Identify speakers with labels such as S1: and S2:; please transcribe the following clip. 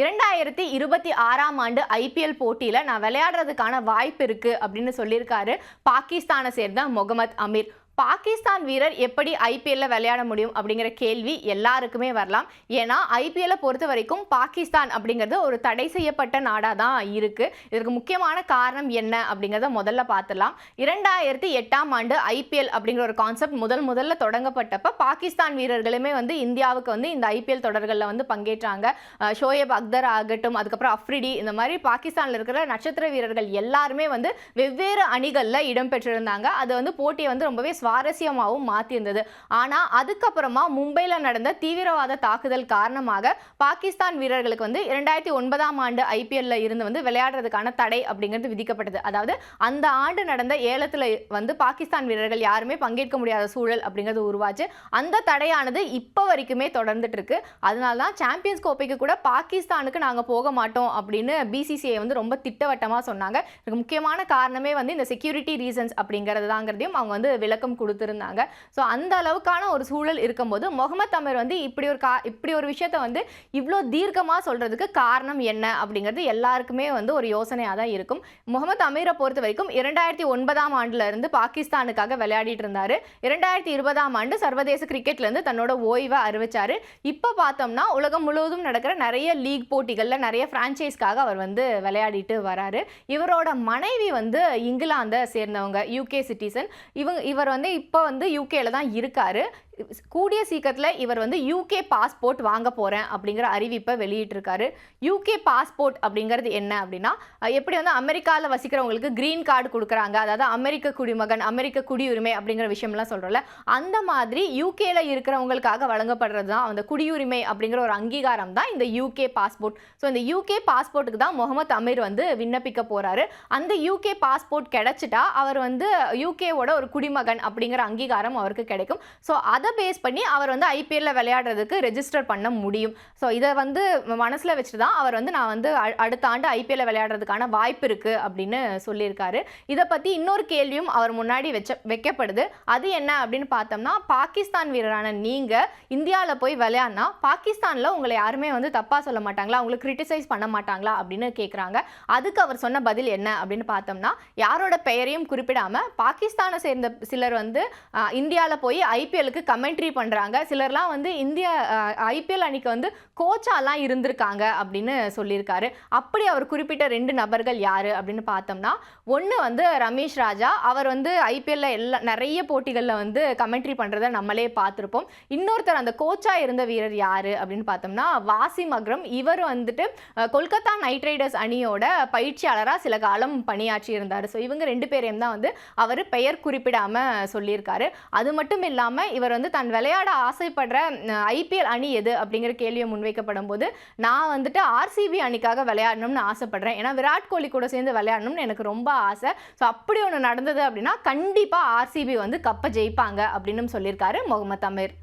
S1: 2026ஆம் ஆண்டு ஐபிஎல் போட்டியில நான் விளையாடுறதுக்கான வாய்ப்பு இருக்கு அப்படின்னு சொல்லியிருக்காரு பாகிஸ்தானை சேர்ந்த முகமது அமீர். பாகிஸ்தான் வீரர் எப்படி ஐபிஎல்ல விளையாட முடியும் அப்படிங்கிற கேள்வி எல்லாருக்குமே வரலாம். ஏன்னா ஐபிஎல்ல பொறுத்த வரைக்கும் பாகிஸ்தான் அப்படிங்கிறது ஒரு தடை செய்யப்பட்ட நாடா தான் இருக்கு. இதற்கு முக்கியமான காரணம் என்ன அப்படிங்கிறத முதல்ல பார்த்துடலாம். 2008ஆம் ஆண்டு ஐபிஎல் அப்படிங்கிற ஒரு கான்செப்ட் முதல்ல தொடங்கப்பட்டப்ப பாகிஸ்தான் வீரர்களுமே இந்தியாவுக்கு இந்த ஐபிஎல் தொடர்களில் பங்கேற்றாங்க. ஷோயப் அக்தர் ஆகட்டும், அதுக்கப்புறம் அஃப்ரிடி, இந்த மாதிரி பாகிஸ்தானில் இருக்கிற நட்சத்திர வீரர்கள் எல்லாருமே வெவ்வேறு அணிகளில் இடம்பெற்றிருந்தாங்க. அது போட்டியை ரொம்பவே சுவாரஸ்யமாகவும் மாற்றியிருந்தது. ஆனால் அதுக்கப்புறமா மும்பையில் நடந்த தீவிரவாத தாக்குதல் காரணமாக பாகிஸ்தான் வீரர்களுக்கு 2009ஆம் ஆண்டு ஐபிஎல்ல இருந்து விளையாடுறதுக்கான தடை அப்படிங்கிறது விதிக்கப்பட்டது. அதாவது அந்த ஆண்டு நடந்த ஏலத்தில் பாகிஸ்தான் வீரர்கள் யாருமே பங்கேற்க முடியாத சூழல் அப்படிங்கிறது உருவாச்சு. அந்த தடையானது இப்போ வரைக்குமே தொடர்ந்துட்டு இருக்கு. அதனால தான் சாம்பியன்ஸ் கோப்பைக்கு கூட பாகிஸ்தானுக்கு நாங்கள் போக மாட்டோம் அப்படின்னு பிசிசிஐ ரொம்ப திட்டவட்டமாக சொன்னாங்க. இதுக்கு முக்கியமான காரணமே இந்த செக்யூரிட்டி ரீசன்ஸ் அப்படிங்கிறது தாங்கிறதையும் அவங்க விளக்கம் கொடுத்திருந்தாங்க. ஸோ அந்த அளவுக்கான ஒரு சூழல் இருக்கும்போது முகமது அமீர் இப்படி ஒரு விஷயத்தை இவ்வளோ தீர்க்கமாக சொல்றதுக்கு காரணம் என்ன அப்படிங்கிறது எல்லாருக்குமே ஒரு யோசனையாக தான் இருக்கும். முகமது அமீரை பொறுத்த வரைக்கும் 2009ஆம் ஆண்டுல இருந்து பாகிஸ்தானுக்காக விளையாடிட்டு இருந்தாரு. 2020ஆம் ஆண்டு சர்வதேச கிரிக்கெட்ல இருந்து தன்னோட ஓய்வை அறிவிச்சாரு. இப்போ பார்த்தோம்னா உலகம் முழுவதும் நடக்கிற நிறைய லீக் போட்டிகளில் நிறைய பிரான்ச்சைஸ்க்காக அவர் விளையாடிட்டு வராரு. இவரோட மனைவி இங்கிலாந்தை சேர்ந்தவங்க, யூகே சிட்டிசன். இவர் இப்போ யூகேல தான் இருக்காரு. கூடிய சீக்கிரத்தில் இவர் யூகே பாஸ்போர்ட் வாங்க போகிறேன் அப்படிங்கிற அறிவிப்பை வெளியிட்டிருக்காரு. யூகே பாஸ்போர்ட் அப்படிங்கிறது என்ன அப்படின்னா, எப்படி அமெரிக்காவில் வசிக்கிறவங்களுக்கு கிரீன் கார்டு கொடுக்குறாங்க, அதாவது அமெரிக்க குடிமகன், அமெரிக்க குடியுரிமை அப்படிங்கிற விஷயம்லாம் சொல்கிறோம்ல, அந்த மாதிரி யூகேல இருக்கிறவங்களுக்காக வழங்கப்படுறது தான் அந்த குடியுரிமை அப்படிங்கிற ஒரு அங்கீகாரம் தான் இந்த யூகே பாஸ்போர்ட். ஸோ இந்த யூகே பாஸ்போர்ட்டுக்கு தான் முகமது அமீர் விண்ணப்பிக்க போகிறாரு. அந்த யூகே பாஸ்போர்ட் கிடைச்சிட்டா அவர் யூகேவோட ஒரு குடிமகன் அப்படிங்கிற அங்கீகாரம் அவருக்கு கிடைக்கும். ஸோ அதை பேஸ் பண்ணி அவர் ஐபிஎல்ல விளையாடுறதுக்கு ரெஜிஸ்டர் பண்ண முடியும். ஸோ இதை மனசில் வச்சுட்டு தான் அவர் நான் அடுத்த ஆண்டு ஐபிஎல்ல விளையாடுறதுக்கான வாய்ப்பு இருக்கு அப்படின்னு சொல்லியிருக்காரு. இதை பற்றி இன்னொரு கேள்வியும் அவர் முன்னாடி வைக்கப்படுது. அது என்ன அப்படின்னு பார்த்தோம்னா, பாகிஸ்தான் வீரரான நீங்கள் இந்தியாவில் போய் விளையாடினா பாகிஸ்தானில் உங்களை யாருமே தப்பாக சொல்ல மாட்டாங்களா, உங்களை கிரிட்டிசைஸ் பண்ண மாட்டாங்களா அப்படின்னு கேட்குறாங்க. அதுக்கு அவர் சொன்ன பதில் என்ன அப்படின்னு பார்த்தோம்னா, யாரோட பெயரையும் குறிப்பிடாமல் பாகிஸ்தானை சேர்ந்த சிலர் இந்தியாவில் போய் ஐபிஎலுக்கு கமெண்ட்ரி பண்ணுறாங்க, சிலர்லாம் இந்திய ஐபிஎல் அணிக்கு கோச்சாலாம் இருந்திருக்காங்க அப்படின்னு சொல்லியிருக்காரு. அப்படி அவர் குறிப்பிட்ட 2 நபர்கள் யார் அப்படின்னு பார்த்தோம்னா, ஒன்று ரமேஷ் ராஜா. அவர் ஐபிஎல்ல நிறைய போட்டிகளில் கமெண்ட்ரி பண்ணுறதை நம்மளே பார்த்துருப்போம். இன்னொருத்தர் அந்த கோச்சா இருந்த வீரர் யார் அப்படின்னு பார்த்தோம்னா வாசிம் அக்ரம். இவர் கொல்கத்தா நைட் ரைடர்ஸ் அணியோட பயிற்சியாளராக சில காலம் பணியாற்றி இருந்தார். ஸோ இவங்க 2 பேரையும் தான் அவர் பெயர் குறிப்பிடாமல் சொல்லியிருக்காரு. அது மட்டும் இல்லாமல் இவர் தான் விளையாட ஆசைப்படுற ஐபிஎல் அணி எது அப்படிங்கிற கேள்வியை முன்வைக்கப்படும் போது, நான் ஆர்சிபி அணிக்காக விளையாடணும்னு ஆசைப்படுறேன், ஏன்னா விராட் கோலி கூட சேர்ந்து விளையாடணும்னு எனக்கு ரொம்ப ஆசை. ஸோ அப்படி ஒன்று நடந்தது அப்படின்னா கண்டிப்பாக ஆர்சிபி கப்பை ஜெயிப்பாங்க அப்படின்னு சொல்லியிருக்காரு முகமது அமீர்.